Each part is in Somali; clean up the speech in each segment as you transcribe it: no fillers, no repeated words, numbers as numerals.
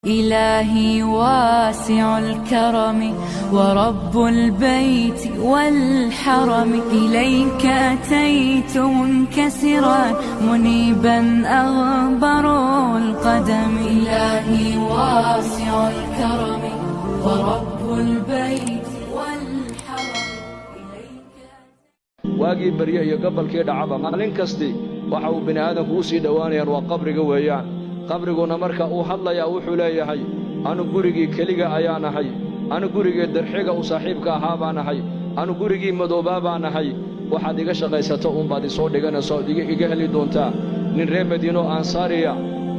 إلهي واسع الكرم ورب البيت والحرم، إليك أتيت منكسرا منيبا أغبر القدم. إلهي واسع الكرم ورب البيت والحرم، إليك واجي بريء قبل كده عبا مالين كستي وحو بني آدم كوسي دوانيا وقبر قويان qabriguna marka uu hadlaya wuxuu leeyahay anu gurigii kaliga ayaan ahay, anu gurigii darxiga u saaxiibka ahaa baan ahay, anu gurigii madoobaa baan ahay. waxaad iga shaqaysato baad soo dhiganayso iga heli doontaa. nin reer Madiino Ansaariya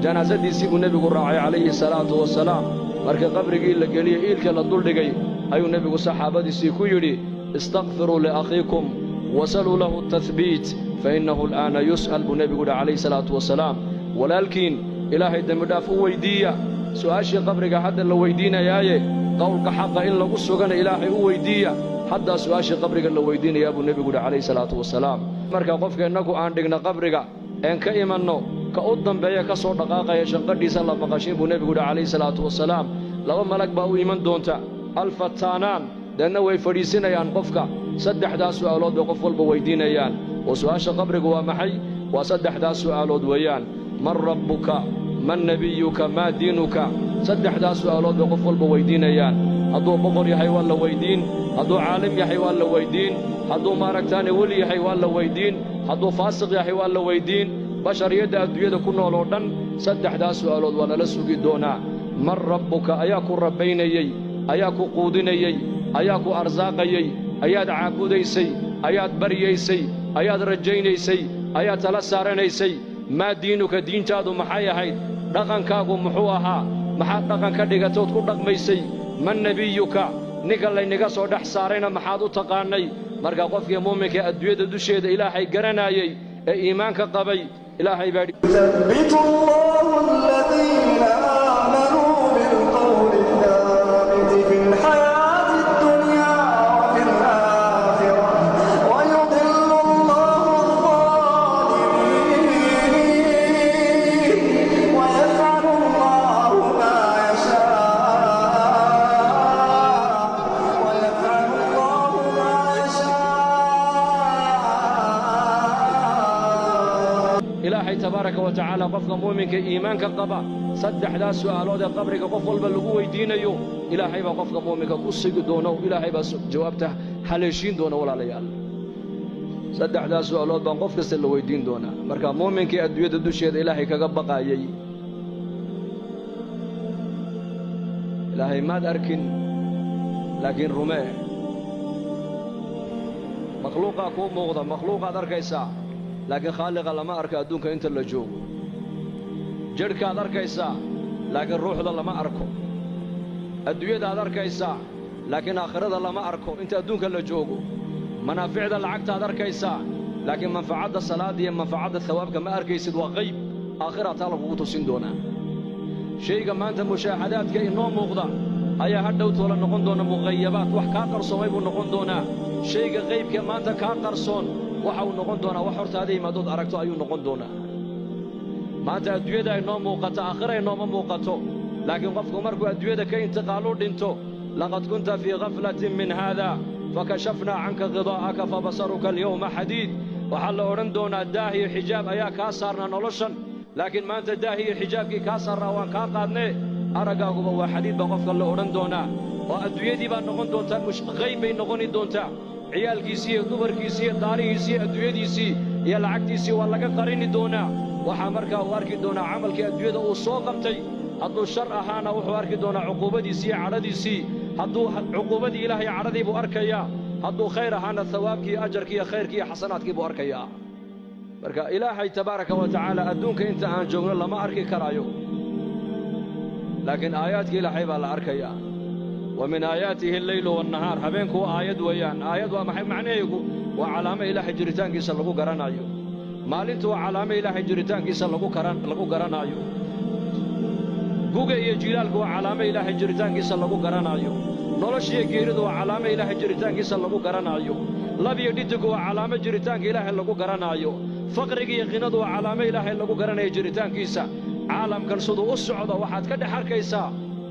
janaasadiisii uu nabigu raacay calayhi salaatu wasalaam, marka qabrigii la geliyay ilka la dul dhigay ayuu nabigu saxaabadiisii ku yidhi istaghfiru li akhiikum wasalu lahu at-tathbit fa innahu al-aana yus'al. bu nabigu calayhi salaatu wasalaam walaalkiin ilaahay dambi dhaaf u weydiiya. su'aashii qabriga hadda la weydiinayaaye qowlka xaqa in lagu sugana ilaahay u weydiiya. hadda su'aashii qabriga la weydiinayaa buu nabigu calayhi salaatu wasalaam. marka qofka innagu aan dhigna qabriga een ka imanno ka u dambeeya ka soo dhaqaaqaya shanqadhiisa la maqashin buu nabigu calayhi salaatu wasalaam. laba malag baa u iman doonta alfataanaan, deedna way fadhiisinayaan qofka. saddexdaas su'aalood bay qof walba weydiinayaan. oo su'aasha qabriga waa maxay? waa saddexdaas su'aalood weeyaan. man rabbuka, man nabiyuka, maa diinuka. saddexdaas su'aalood bay qof walba weydiinayaan. hadduu boqor yahay waa la weydiin, hadduu caalim yahay waa la weydiin, hadduu maaragtaane weli yahay waa la weydiin, hadduu faasiq yahay waa la weydiin. bashariyadda adduunyada ku nool oo dhan saddexdaas su'aalood waa lala sugi doonaa. man rabbuka, ayaa ku rabbaynayey, ayaa ku quudinayey, ayaa ku arsaaqayey, ayaad caabudaysay, ayaad baryaysay, ayaad rajaynaysay, ayaad tala saaranaysay. maa diinuka, diintaadu maxay ahayd? dhaqankaagu muxuu ahaa? maxaad dhaqan ka dhigatood ku dhaqmaysay? man nebiyuka, ninka laynaga soo dhex saarayna maxaad u taqaannay? marka qofkii muuminka adduunyada dusheeda ilaahay garanaayey ee iimaanka qabay ilaahay baa ilaahay tabaaraka wa tacaala qofka muuminka iimaanka qaba saddexdaas su'aalood ee qabriga qof walba lagu weydiinayo ilaahay baa qofka muuminka ku sigi doona, ilaahay baa jawaabta haleeshiin doona. walaalayaal, saddexdaas su'aalood baan qof kasta la weydiin doonaa. marka muuminkii adduunyada dusheeda ilaahay kaga baqaayay, ilaahay maad arkin laakiin rumee. makhluuqaa kuu muuqda, makhluuqaad arkaysaa laakiin khaaliqa lama arko adduunka inta la joogo. jidhkaad arkaysaa laakiin ruuxda lama arko. adduunyadaad arkaysaa laakiin aakhirada lama arko inta adduunka la joogo. manaaficda lacagtaad arkaysaa laakiin manfacadda salaada iyo manfacadda thawaabka ma arkaysid. waa qayb aakhira taa lagugu tusin doonaa. shayga maanta mushaahadaadka inoo muuqda ayaa hadhow toola noqon doona muqayabaad, wax kaa qarsoomay buu noqon doonaa. shayga qaybka maanta kaa qarsoon waxa uu noqon doonaa wax hortaada yimaadood aragto ayuu noqon doonaa. maanta adduunyada ay noo muuqato, aakhira ay nooma muuqato. laakiin qofku markuu adduunyada ka intiqaalu dhinto, laqad kunta fii ghaflatin min haada fakashafnaa canka ghidaa'aka fabasaruka alyawma xadiid. waxaa la odhan doonaa daah iyo xijaab ayaa kaa saarnaa noloshan, laakiin maanta daah iyo xijaabkii kaa saarnaa waan kaa qaadnee, araggaaguba waa xadiid baa qofka la odhan doonaa. oo adduunyadii baa noqon doontaa qayb bay noqoni doontaa. ciyaalkiisii iyo dumarkiisii iyo daarihiisii iyo adduunyadiisii iyo lacagtiisii waa laga qarini doonaa. waxaa markaa uu arki doonaa camalkii adduunyada uu soo qabtay. hadduu shar ahaana wuxuu arki doonaa cuquubadiisii iyo cadhadiisii. hadduu cuquubadii ilaahay cadhadii buu arkayaa. hadduu khayr ahaana thawaabkii, ajarkii iyo khayrkii iyo xasanaadkii buu arkayaa. marka ilaahay tabaaraka wa tacaala adduunka inta aan joogno lama arki karaayo, laakiin aayaadka ilaahay baa la arkayaa. ومن آياته الليل والنهار. habeenku aayad weeyaan. aayad waa maxay macnaheedu? waa calaamo ilaahay jiritaankiisa lagu garanayo. maalintu waa calaamo ilaahay jiritaankiisa lagu garanayo. guga iyo jilaalku waa calaamo ilaahay jiritaankiisa lagu garanayo. noloshiyo geeridu waa calaamo ilaahay jiritaankiisa lagu garanayo. lab iyo dhitigu waa calaamo jiritaanka ilaahay lagu garanayo. faqriga iyo qinadu waa calaamo ilaahay lagu garanayo jiritaankiisa. caalamkan siduu u socdo waxaad ka dhex arkaysaa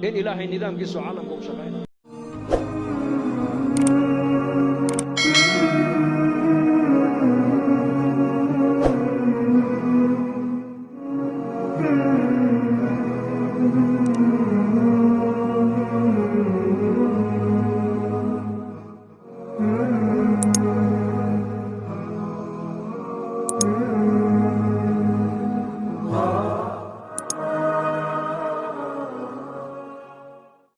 in ilaahay nidaamkiisu caalamka u shaqaynayo.